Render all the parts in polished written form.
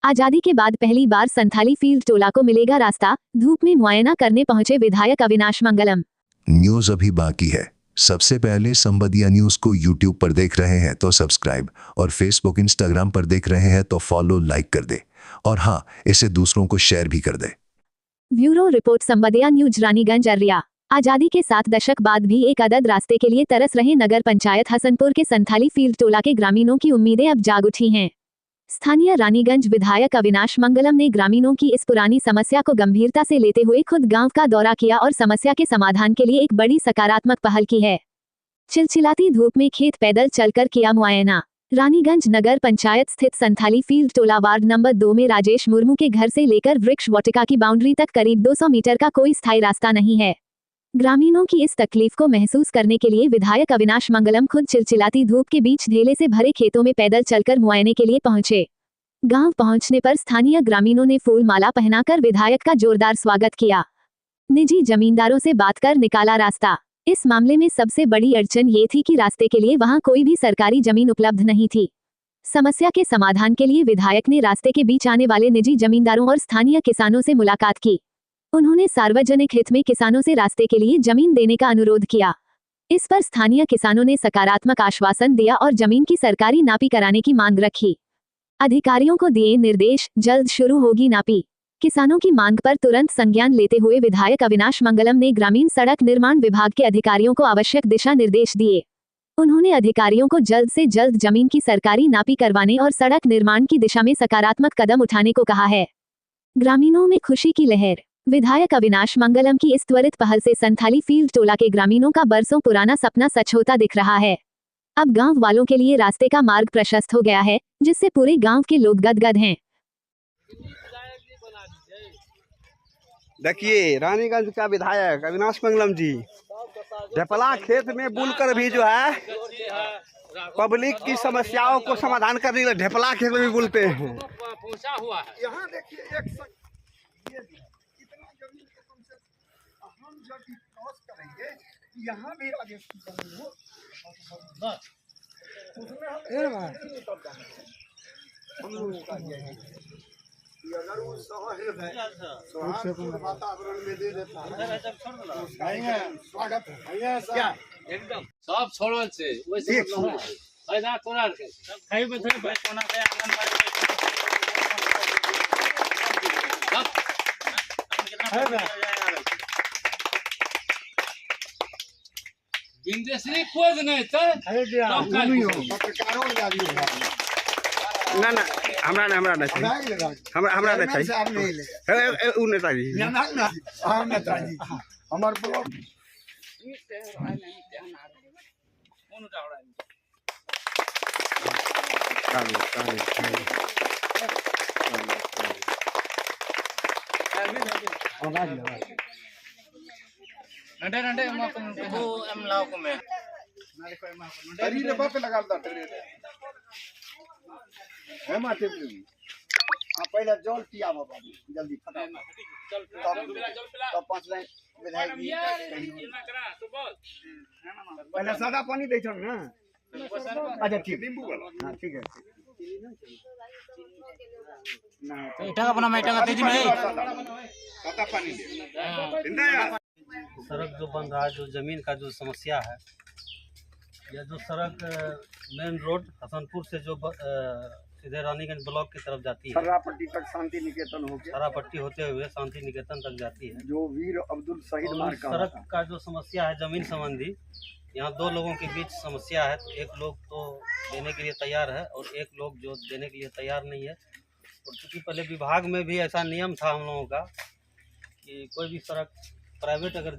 आजादी के बाद पहली बार संथाली फील्ड टोला को मिलेगा रास्ता, धूप में मुआयना करने पहुंचे विधायक अविनाश मंगलम। न्यूज अभी बाकी है। सबसे पहले संबदिया न्यूज को यूट्यूब पर देख रहे हैं तो सब्सक्राइब, और फेसबुक इंस्टाग्राम पर देख रहे हैं तो फॉलो लाइक कर दे, और हाँ, इसे दूसरों को शेयर भी कर दे। Bureau report Sambadiya news Raniganj Araria. आजादी के 7 दशक बाद भी एक अदद रास्ते के लिए तरस रहे नगर पंचायत हसनपुर के संथाली फील्ड टोला के ग्रामीणों की उम्मीदें अब जाग उठी हैं। स्थानीय रानीगंज विधायक अविनाश मंगलम ने ग्रामीणों की इस पुरानी समस्या को गंभीरता से लेते हुए खुद गांव का दौरा किया और समस्या के समाधान के लिए एक बड़ी सकारात्मक पहल की है। चिलचिलाती धूप में खेत पैदल चलकर किया मुआयना। रानीगंज नगर पंचायत स्थित संथाली फील्ड टोला वार्ड नंबर 2 में राजेश मुर्मू के घर से लेकर वृक्ष वाटिका की बाउंड्री तक करीब 200 मीटर का कोई स्थायी रास्ता नहीं है। ग्रामीणों की इस तकलीफ को महसूस करने के लिए विधायक अविनाश मंगलम खुद चिलचिलाती धूप के बीच ढेले से भरे खेतों में पैदल चलकर मुआयने के लिए पहुंचे। गांव पहुंचने पर स्थानीय ग्रामीणों ने फूल माला पहनाकर विधायक का जोरदार स्वागत किया। निजी जमींदारों से बात कर निकाला रास्ता। इस मामले में सबसे बड़ी अड़चन ये थी कि रास्ते के लिए वहां कोई भी सरकारी जमीन उपलब्ध नहीं थी। समस्या के समाधान के लिए विधायक ने रास्ते के बीच आने वाले निजी जमींदारों और स्थानीय किसानों से मुलाकात की। उन्होंने सार्वजनिक हित में किसानों से रास्ते के लिए जमीन देने का अनुरोध किया। इस पर स्थानीय किसानों ने सकारात्मक आश्वासन दिया और जमीन की सरकारी नापी कराने की मांग रखी। अधिकारियों को दिए निर्देश, जल्द शुरू होगी नापी। किसानों की मांग पर तुरंत संज्ञान लेते हुए विधायक अविनाश मंगलम ने ग्रामीण सड़क निर्माण विभाग के अधिकारियों को आवश्यक दिशा निर्देश दिए। उन्होंने अधिकारियों को जल्द से जल्द जमीन की सरकारी नापी करवाने और सड़क निर्माण की दिशा में सकारात्मक कदम उठाने को कहा है। ग्रामीणों में खुशी की लहर। विधायक अविनाश मंगलम की इस त्वरित पहल से संथाली फील्ड टोला के ग्रामीणों का बरसों पुराना सपना सच होता दिख रहा है। अब गांव वालों के लिए रास्ते का मार्ग प्रशस्त हो गया है, जिससे पूरे गांव के लोग गदगद हैं। देखिए, रानीगंज का विधायक अविनाश मंगलम जी ढेपला खेत में बुनकर भी जो है पब्लिक की समस्याओं को समाधान करने के लिए ढेपला खेत में भी बुलते हैं। यहाँ देखिए, इतना जमीन हम जब क्रॉस करेंगे, यहाँ भी राजेश हम लोगों का ये है कि अगर वो शहर है वातावरण में दे देता है, स्वागत है क्या एकदम सब छोड़ल से वैसे फायदा तोरा के खाई में थोड़ी भाई कोना के आंगनबाड़ी बिंदेसरी खोज नहीं तो पत्रकारों जारी है ना हमरा नहीं चाहिए उ नेताजी हम नेताजी हमर ब्लॉक नडे वो हम लाओ को में अरी रे बाप लगा दा है माथे पे आ पहले जल पिया बाबा जल्दी फटाफट तब 5 लाइन विधायक जी पहले सादा पानी दे छन ना। अच्छा ठीक, नींबू वाला। हां ठीक है ना इटा अपना मेटा का तेजी में सादा पानी दे। सड़क जो बन रहा है, जो ज़मीन का जो समस्या है, यह जो सड़क मेन रोड हसनपुर से जो सीधे रानीगंज ब्लॉक की तरफ जाती है, सरापट्टी तक शांति निकेतन होके सरापट्टी होते हुए शांति निकेतन तक जाती है, जो वीर अब्दुल शहीद मार्ग का सड़क का जो समस्या है ज़मीन संबंधी, यहाँ 2 लोगों के बीच समस्या है। तो एक लोग तो देने के लिए तैयार है और एक लोग जो देने के लिए तैयार नहीं है। और चूँकि पहले विभाग में भी ऐसा नियम था हम लोगों का कि कोई भी सड़क प्राइवेट अगर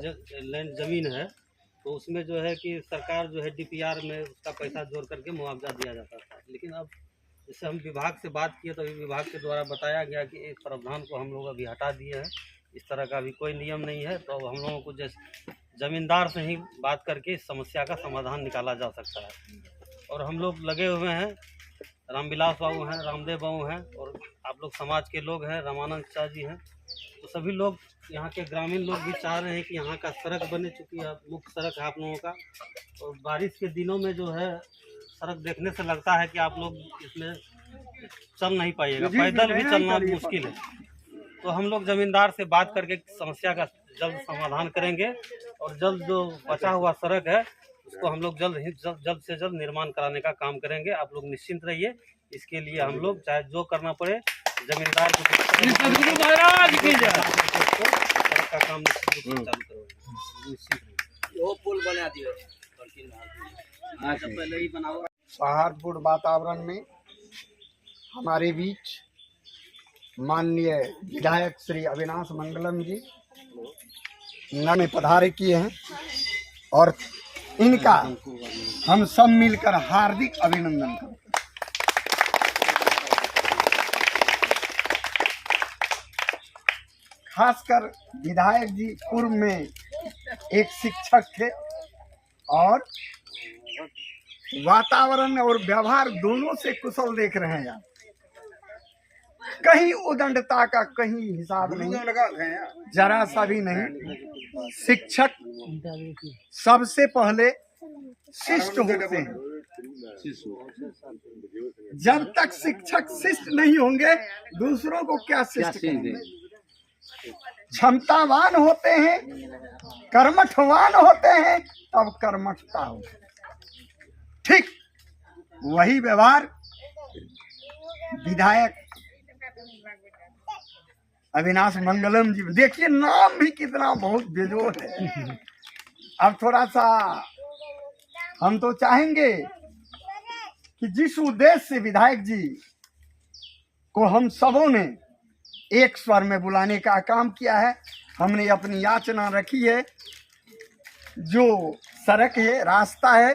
लैंड ज़मीन है तो उसमें जो है कि सरकार जो है DPR में उसका पैसा जोड़ करके मुआवजा दिया जाता था। लेकिन अब जैसे हम विभाग से बात किए तो विभाग के द्वारा बताया गया कि इस प्रावधान को हम लोग अभी हटा दिए हैं, इस तरह का अभी कोई नियम नहीं है। तो अब हम लोगों को जैसे ज़मींदार से ही बात करके इस समस्या का समाधान निकाला जा सकता है। और हम लोग लगे हुए हैं, रामविलास बाबू हैं, रामदेव बाबू हैं, और आप लोग समाज के लोग हैं, रामानंद शाह जी हैं, तो सभी लोग यहाँ के ग्रामीण लोग भी चाह रहे हैं कि यहाँ का सड़क बने, चूँकि मुख्य सड़क है आप लोगों का। और बारिश के दिनों में जो है सड़क देखने से लगता है कि आप लोग इसमें चल नहीं पाइएगा, पैदल भी चलना मुश्किल है। तो हम लोग जमींदार से बात करके समस्या का जल्द समाधान करेंगे और जल्द जो बचा हुआ सड़क है उसको हम लोग जल्द से जल्द निर्माण कराने का काम करेंगे। आप लोग निश्चिंत रहिए, इसके लिए हम लोग चाहे जो करना पड़े जमींदार को सड़क का काम निश्चित रूप से चालू करवाएंगे। निश्चित रहिए। वो पुल बना दियो पहले ही बनाओ। सौहार्दपूर्ण वातावरण में हमारे बीच माननीय विधायक श्री अविनाश मंगलम जी में पधारे किए हैं और इनका हम सब मिलकर हार्दिक अभिनंदन करते हैं। खासकर विधायक जी पूर्व में एक शिक्षक थे और वातावरण और व्यवहार दोनों से कुशल देख रहे हैं आप। कहीं उदंडता का कहीं हिसाब नहीं, जरा सा भी नहीं। शिक्षक सबसे पहले शिष्ट होते हैं। जब तक शिक्षक शिष्ट नहीं होंगे दूसरों को क्या शिष्ट करेंगे। क्षमतावान होते हैं, कर्मठवान होते हैं, तब कर्मठता हो। ठीक वही व्यवहार विधायक अविनाश मंगलम जी, देखिए नाम भी कितना बहुत बेजोड़ है। अब थोड़ा सा हम तो चाहेंगे कि जिस उद्देश्य से विधायक जी को हम सबों ने एक स्वर में बुलाने का काम किया है, हमने अपनी याचना रखी है। जो सड़क है, रास्ता है,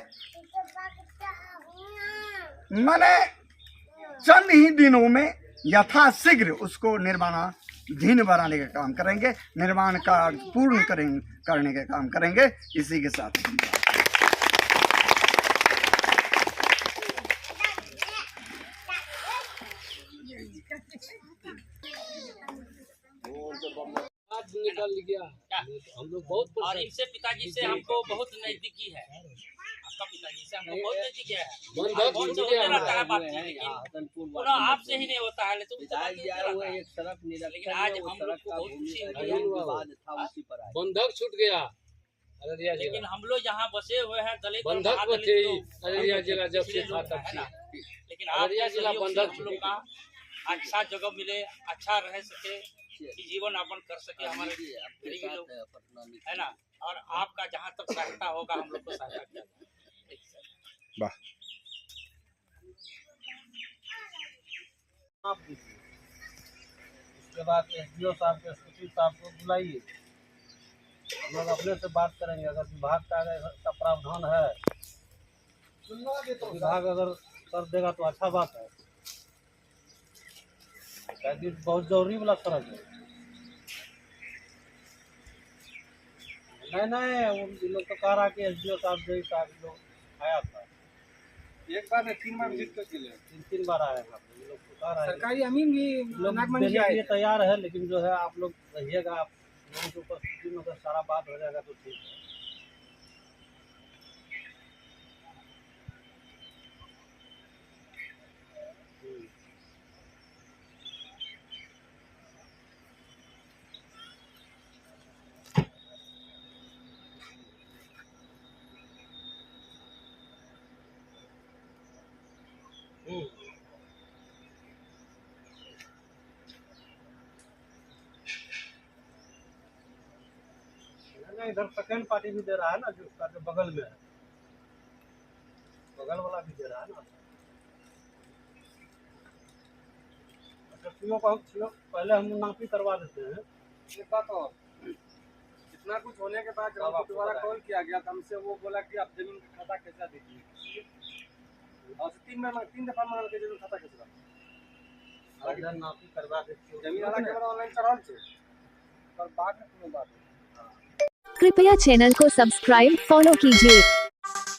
मैंने चंद ही दिनों में यथाशीघ्र उसको निर्माणाधीन बनाने का काम करेंगे, निर्माण कार्य पूर्ण करने का काम करेंगे। इसी के साथ निकल गया। हम लोग बहुत और इनसे पिताजी से हमको बहुत नजदीकी है। आपका पिताजी से हमको बहुत नजदीकी है। बहुत रहता है बात, लेकिन आपसे ही नहीं होता है। लेकिन आज हम लोग को बहुत खुशी है। बंधक छूट गया। लेकिन हम लोग यहाँ बसे हुए हैं दलित बंधक में थे अररिया जिला जब से था तब से। लेकिन अररिया जिला बंधक हम लोग का अच्छा जगह मिले, अच्छा रह सके, कि जीवन यापन कर सके हमारे गरीब लोग, है ना। और आपका जहाँ तक सहायता होगा हम लोग को सहायता किया। वाह। उसके बाद SDO साहब के सचिव साहब को बुलाइए, हम लोग अपने से बात करेंगे। अगर विभाग का प्रावधान है तो विभाग अगर कर देगा तो अच्छा बात है, क्योंकि बहुत जरूरी वाला सड़क है। नहीं वो लोग तो कह रहा कि SDO साहब लोग आया था, एक बार नहीं 3 बार विजिट कर लिए, 3 बार आए हैं। लोग तो कह रहा है सरकारी अमीन भी लोग देने के लिए तैयार है, लेकिन जो है आप लोग रहिएगा, आप लोगों की उपस्थिति में अगर सारा बात हो जाएगा तो ठीक है। इधर सेकंड पार्टी भी दे रहा है ना, जो उसका जो बगल में है, बगल वाला भी दे रहा है ना। अच्छा पहले हम नापी करवा देते हैं। एक बात और, इतना कुछ होने के बाद जब आपको दोबारा कॉल किया गया तो हमसे वो बोला कि आप जमीन का खाता कैसा दीजिए, और 3 दफा मांग के जमीन खाता कैसा नापी करवा देते जमीन वाला कैमरा ऑनलाइन चढ़ल छे पर बात है, कोनो बात। कृपया चैनल को सब्सक्राइब फॉलो कीजिए।